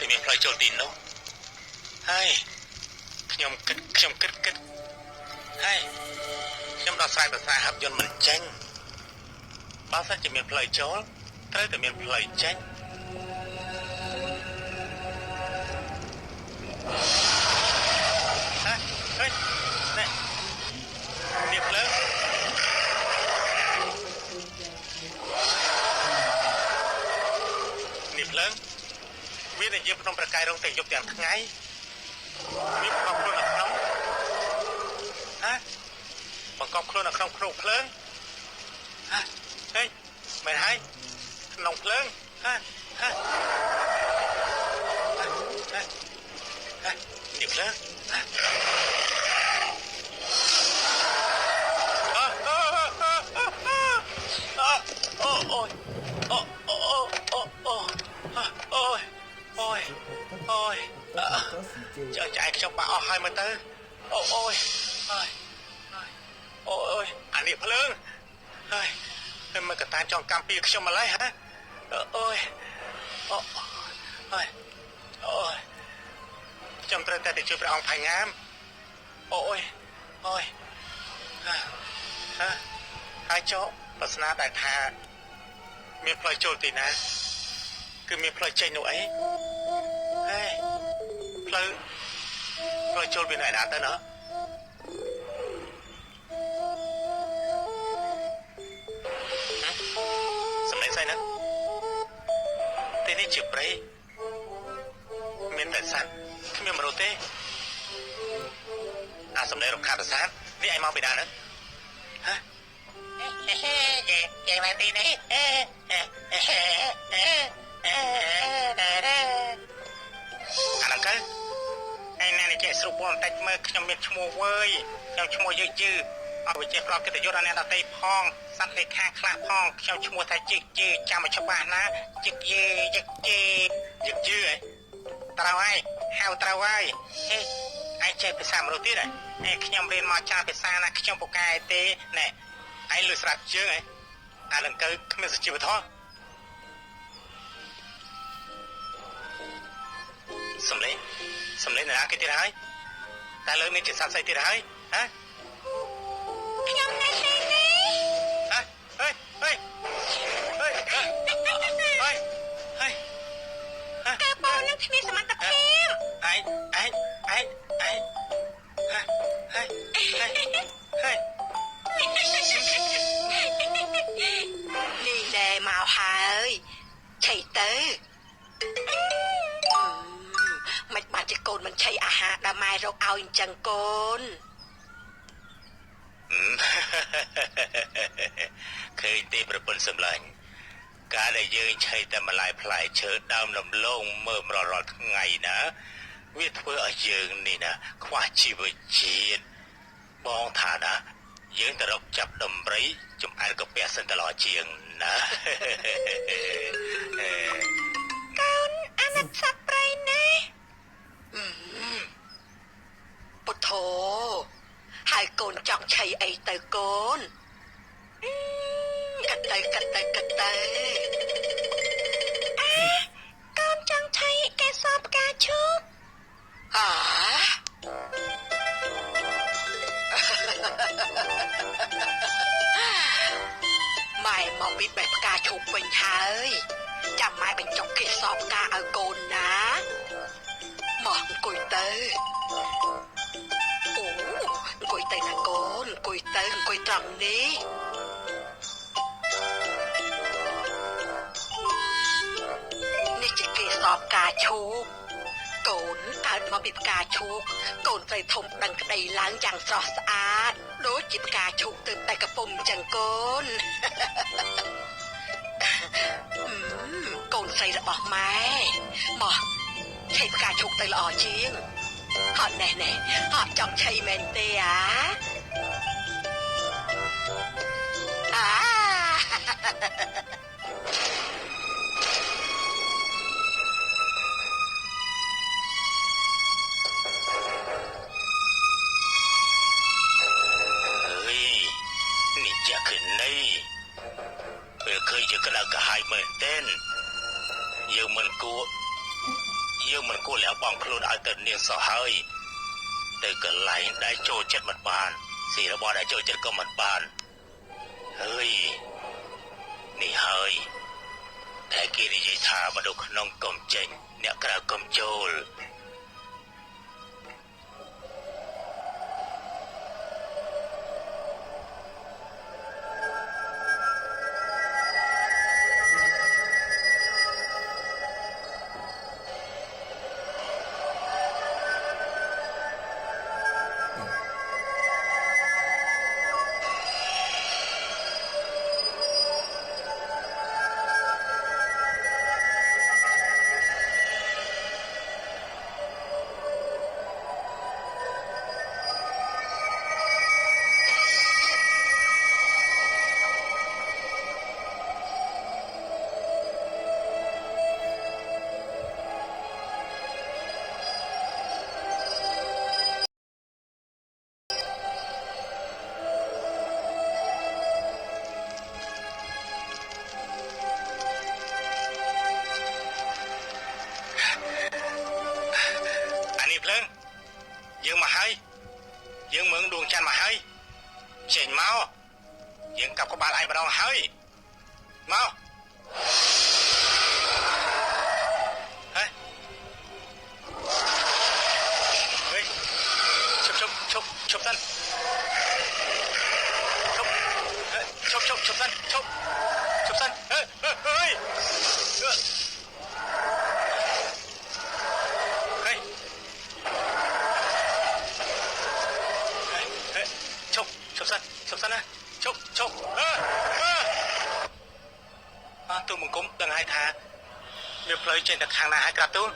តែមានផ្លូវចូលទីនោះហើយខ្ញុំគិតហើយខ្ញុំដោះស្រាយប្រសាហឹបយន្តមិនចេញបើសិនជាមានផ្លូវចូលត្រូវតែមានផ្លូវចេញហេនេះវាភ្លើងវានិយាយក្នុងប្រកាយរងទាំងយប់ទាំងថ្ងៃវាបង្កប់ខ្លួននៅក្នុងបង្កប់ខ្លួននៅក្នុងភ្នំភ្លើងហេមែនហើយក្នុងភ្លើងនេះភ្លើងចែកខ្ញុំបាក់អស់ហើយមើលទៅអូយអានេះភ្លើងហើយមើលកតាចង់កម្មពីខ្ញុំម្ល៉េះហ៎អូយខ្ញុំត្រូវតែទៅជួយព្រះអង្គផៃងាមអូយហើយចុះប្រស្នាដែលថាមានផ្លូវចូលទីណាគឺមានផ្លូវចេញនោះអីហេផ្លូវចូលពីណាទៅណោះសំឡេងស្អីណាទីនេះជាព្រៃមានតែសត្វគ្មានមនុស្សទេសំឡេងរំខានប្រសាទនេះឯងមកពីណាហ្នឹងយ៉ាងណាទីនេះអាហ្នឹងទៅឯណានេះចេះស្រុកពណ៌បន្តិចមើលខ្ញុំមានឈ្មោះវើយខ្ញុំឈ្មោះយឺអត់វិចេះប្រកកិត្តិយសដល់អ្នកដតីផងសត្វលេខាខ្លះផងខ្ញុំឈ្មោះថាជឹកចាំឲ្យច្បាស់ណាជឹកយឺហ៎ត្រូវហើយហៅត្រូវហើយហេឯងចេះភាសាមនុស្សទៀតហ៎ខ្ញុំរៀនមកចាភាសាណាខ្ញុំពូកែទេណែឯងលឺស្រាប់ជើងហ៎អានឹងទៅគ្មានសុជីវធម៌សំឡេងណាគេទៀតហើយតែលើនេះជាសត្វស្អីទៀតហើយហ៎ខ្ញុំនៅទីនេះហេកាបូននឹងគ្មានសមត្ថភាពឯងនេះដែរមកហើយឆៃទៅមិនបាច់ជាកូនមិនឆៃអាហារដល់ម៉ែរកឲ្យអញ្ចឹងកូនឃើញទេប្រពន្ធសម្លាញ់ការដែលយើងឆៃតែម្លាយផ្លែឈើដើមលំលងមើលរាល់ថ្ងៃណាវាធ្វើឲ្យយើងនេះណាខ្វះជីវជាតិបងថាណាយើងទៅរកចាប់ដំរីចំអែលកាពះសិនតឡជាងណាកូនអាណិតសត្វព្រៃណាពុទ្ធោហើយកូនចង់ឆៃអីទៅកូនកាត់ទៅកូនចង់ឆៃកែសបផ្កាឈូកម៉ែមកពីបេះផ្កាឈូកវិញហើយចាំម៉ែបញ្ចុកកេសបផ្កាឲ្យកូនណាមកអង្គុយទៅអង្គុយទៅណាកូនអង្គុយត្រង់នេះនេះជាកេសបផ្កាឈូកកូនកើតមកពីផ្កាឈូកកូនស្រីធំដឹងក្តីឡើងយ៉ាងស្រស់ស្អាតដូចជាផ្កាឈូកទើបតែកំពុងចឹងកូនកូនស្រីរបស់ម៉ែមកឆៃផ្កាឈូកទៅល្អជាងហត់ណែហត់ចង់ឆៃមែនទេឃើញជាក្តៅក្រហាយមែនទែនយើងមិនគួរ យើងមិនគួរលះបង់ខ្លួនឲ្យទៅនាងសោះហើយទៅកន្លែងដែលចូលចិត្តមិនបានស៊ីរបស់ដែលចូលចិត្តក៏មិនបានហើយនេះហើយតែគេនិយាយថាមនុស្សក្នុងកុំចេញអ្នកក្រៅកុំចូលយើងមកហើយយើងមើងដួងច័ន្ទមកហើយចេញមកយើងកាប់ក្បាលឯងម្ដងហើយមកហេឈប់សិនឈប់សិនហេឈប់សិនណាឈប់ទូមង្គមដឹងហើយថាមានផ្លូវចេញទៅខាងណាហើយក្រាបទូល